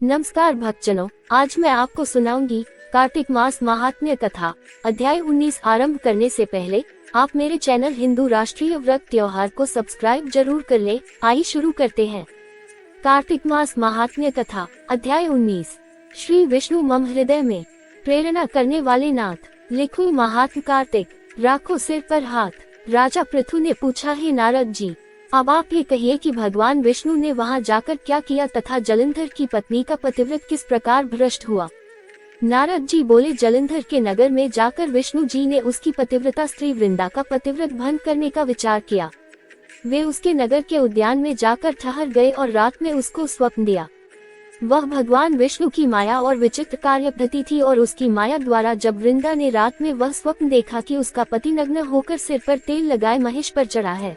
नमस्कार भक्तजनों, आज मैं आपको सुनाऊंगी कार्तिक मास महात्म्य कथा अध्याय 19। आरंभ करने से पहले आप मेरे चैनल हिंदू राष्ट्रीय व्रत त्योहार को सब्सक्राइब जरूर कर लें। आइए शुरू करते हैं। कार्तिक मास महात्म्य कथा अध्याय 19। श्री विष्णु मम हृदय में प्रेरणा करने वाले नाथ, लिखूं महात्म कार्तिक, राखो सिर पर हाथ। राजा पृथु ने पूछा, हे नारद जी, अब आप ये कहिए कि भगवान विष्णु ने वहां जाकर क्या किया तथा जलंधर की पत्नी का पतिव्रत किस प्रकार भ्रष्ट हुआ। नारद जी बोले, जलंधर के नगर में जाकर विष्णु जी ने उसकी पतिव्रता स्त्री वृंदा का पतिव्रत भंग करने का विचार किया। वे उसके नगर के उद्यान में जाकर ठहर गए और रात में उसको स्वप्न दिया। वह भगवान विष्णु की माया और विचित्र कार्यपद्धति थी और उसकी माया द्वारा जब वृंदा ने रात में वह स्वप्न देखा कि उसका पति नग्न होकर सिर पर तेल लगाए महेश पर चढ़ा है,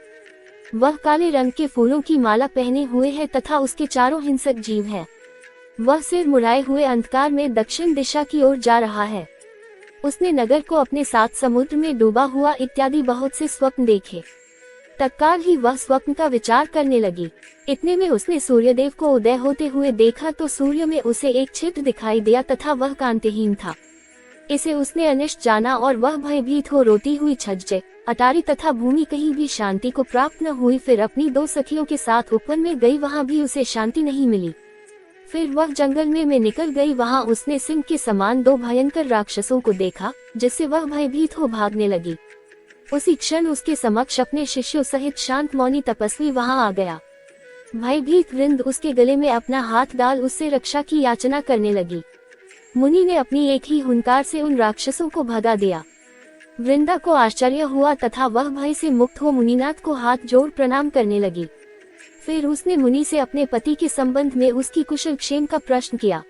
वह काले रंग के फूलों की माला पहने हुए है तथा उसके चारों हिंसक जीव हैं। वह सिर मुड़ाए हुए अंधकार में दक्षिण दिशा की ओर जा रहा है। उसने नगर को अपने साथ समुद्र में डूबा हुआ इत्यादि बहुत से स्वप्न देखे। तत्काल ही वह स्वप्न का विचार करने लगी। इतने में उसने सूर्यदेव को उदय होते हुए देखा तो सूर्य में उसे एक छिद्र दिखाई दिया तथा वह कांतिहीन था। इसे उसने अनिष्ट जाना और वह भयभीत हो रोती हुई छज्जे, अटारी तथा भूमि कहीं भी शांति को प्राप्त न हुई। फिर अपनी दो सखियों के साथ उपवन में गई, वहां भी उसे शांति नहीं मिली। फिर वह जंगल में निकल गई। वहां उसने सिंह के समान दो भयंकर राक्षसों को देखा, जिससे वह भयभीत हो भागने लगी। उसी क्षण उसके समक्ष अपने शिष्यों सहित शांत मौनी तपस्वी वहां आ गया। भयभीत वृंद उसके गले में अपना हाथ डाल उससे रक्षा की याचना करने लगी। मुनि ने अपनी एक ही हुंकार से उन राक्षसों को भगा दिया। वृंदा को आश्चर्य हुआ तथा वह भय से मुक्त हो मुनिनाथ को हाथ जोड़ प्रणाम करने लगी। फिर उसने मुनि से अपने पति के संबंध में उसकी कुशल क्षेम का प्रश्न किया।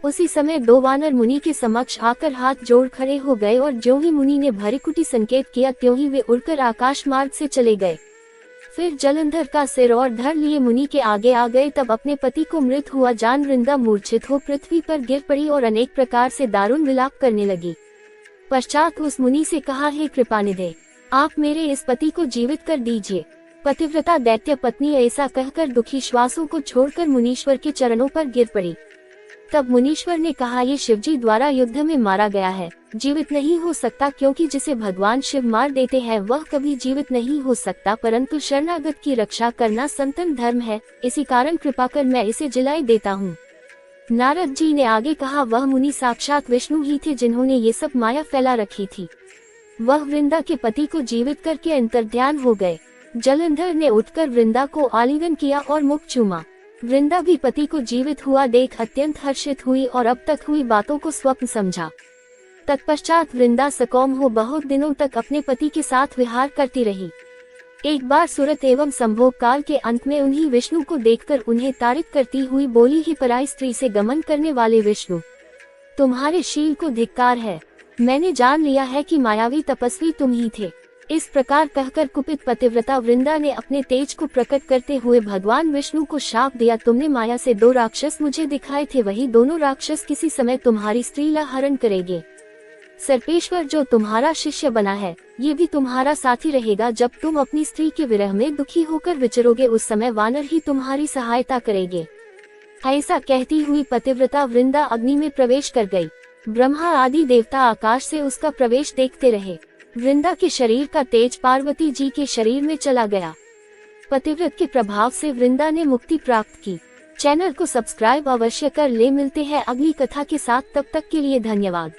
उसी समय दो वानर मुनि के समक्ष आकर हाथ जोड़ खड़े हो गए और ज्यों ही मुनि ने भृकुटी संकेत किया त्यों ही वे उड़कर आकाश मार्ग से चले गए। फिर जलंधर का सिर और धड़ लिए मुनि के आगे आ गए। तब अपने पति को मृत हुआ जान वृंदा मूर्छित हो पृथ्वी पर गिर पड़ी और अनेक प्रकार से दारुण विलाप करने लगी। पश्चात उस मुनि से कहा, हे कृपानिधे, आप मेरे इस पति को जीवित कर दीजिए। पतिव्रता दैत्य पत्नी ऐसा कहकर दुखी श्वासों को छोड़कर मुनीश्वर के चरणों पर गिर पड़ी। तब मुनीश्वर ने कहा, ये शिवजी द्वारा युद्ध में मारा गया है, जीवित नहीं हो सकता, क्योंकि जिसे भगवान शिव मार देते हैं वह कभी जीवित नहीं हो सकता, परंतु शरणागत की रक्षा करना सनातन धर्म है। इसी कारण कृपा कर मैं इसे जिलाए देता हूँ। नारद जी ने आगे कहा, वह मुनि साक्षात विष्णु ही थे जिन्होंने ये सब माया फैला रखी थी। वह वृंदा के पति को जीवित करके अंतर्ध्यान हो गए। जलंधर ने उठकर वृंदा को आलिंगन किया और मुख चूमा। वृंदा भी पति को जीवित हुआ देख अत्यंत हर्षित हुई और अब तक हुई बातों को स्वप्न समझा। तत्पश्चात वृंदा सकौम हो बहुत दिनों तक अपने पति के साथ विहार करती रही। एक बार सुरत एवं संभोग काल के अंत में उन्हीं विष्णु को देखकर उन्हें ताड़ित करती हुई बोली, ही पराई स्त्री से गमन करने वाले विष्णु, तुम्हारे शील को धिक्कार है। मैंने जान लिया है कि मायावी तपस्वी तुम ही थे। इस प्रकार कहकर कुपित पतिव्रता वृंदा ने अपने तेज को प्रकट करते हुए भगवान विष्णु को शाप दिया, तुमने माया से दो राक्षस मुझे दिखाए थे, वही दोनों राक्षस किसी समय तुम्हारी स्त्रीला हरण करेंगे। सर्पेश्वर जो तुम्हारा शिष्य बना है, ये भी तुम्हारा साथी रहेगा। जब तुम अपनी स्त्री के विरह में दुखी होकर विचरोगे, उस समय वानर ही तुम्हारी सहायता करेंगे। ऐसा कहती हुई पतिव्रता वृंदा अग्नि में प्रवेश कर गई। ब्रह्मा आदि देवता आकाश से उसका प्रवेश देखते रहे। वृंदा के शरीर का तेज पार्वती जी के शरीर में चला गया। पतिव्रत के प्रभाव से वृंदा ने मुक्ति प्राप्त की। चैनल को सब्सक्राइब अवश्य कर ले। मिलते हैं अगली कथा के साथ, तब तक के लिए धन्यवाद।